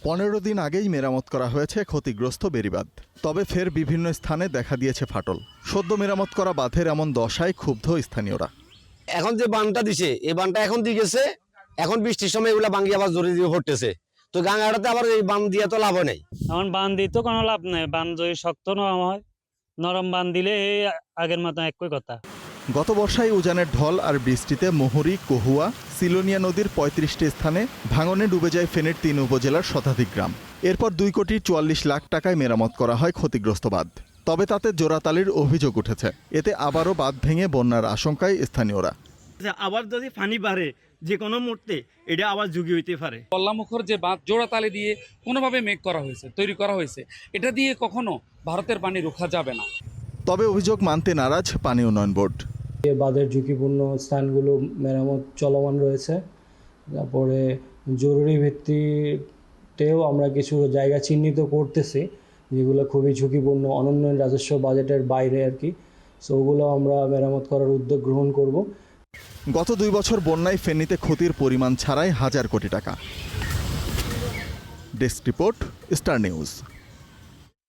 15 দিন আগেই মেরামত করা হয়েছে ক্ষতিগ্রস্ত বেড়িবাঁধ। তবে ফের বিভিন্ন স্থানে দেখা দিয়েছে ফাটল। সদ্য মেরামত করা বাঁধের এমন দশায় ক্ষুব্ধ স্থানীয়রা। এখন যে বানটা দিছে এই বানটা এখন দিয়ে গেছে, এখন বৃষ্টির সময় এগুলা ভাঙ্গি আবার জোরে দিয়ে হটতেছে। তো গাঙ্গাটাতে আবার এই বান দিয়ে তো লাভ নেই। এখন বান দিয়ে তো কোনো লাভ নেই। বান যদি শক্ত নরম হয়, নরম বান দিলে এই আগের মতো একই কথা। গত বর্ষায় উজানের ঢল আর বৃষ্টিতে মুহুরী, কহুয়া, সিলোনিয়া নদীর 35টি স্থানে ভাঙনে ডুবে যায় ফেনীর 3 উপজেলার শতাধিক গ্রাম। এরপর 2,44,00,000 টাকায় মেরামত করা হয় ক্ষতিগ্রস্ত বাঁধ। তবে তাতে জোড়াতালির অভিযোগ উঠেছে। এতে আবারও বাঁধ ভেঙে বন্যার আশঙ্কায় স্থানীয়রা। আবার যদি পানি বাড়ে যে কোনো মুহূর্তে এটা আবার ঝুঁকি হইতে পারে। কল্লামুখর যে বাঁধ জোড়াতালি দিয়ে কোনোভাবে মেক করা হয়েছে, তৈরি করা হয়েছে, এটা দিয়ে কখনো ভারতের পানি রোখা যাবে না। তবে অভিযোগ মানতে নারাজ পানি উন্নয়ন বোর্ড। বাঁধের ঝুঁকিপূর্ণ স্থানগুলো মেরামত চলমান রয়েছে। তারপরে জরুরি ভিত্তিতেও আমরা কিছু জায়গা চিহ্নিত করতেছি যেগুলো খুবই ঝুঁকিপূর্ণ, অনুন্নয়ন রাজস্ব বাজেটের বাইরে আর কি। সো ওগুলো আমরা মেরামত করার উদ্যোগ গ্রহণ করব। গত 2 বছর বন্যায় ফেনীতে ক্ষতির পরিমাণ ছাড়াই হাজার কোটি টাকা। Desk report, star news.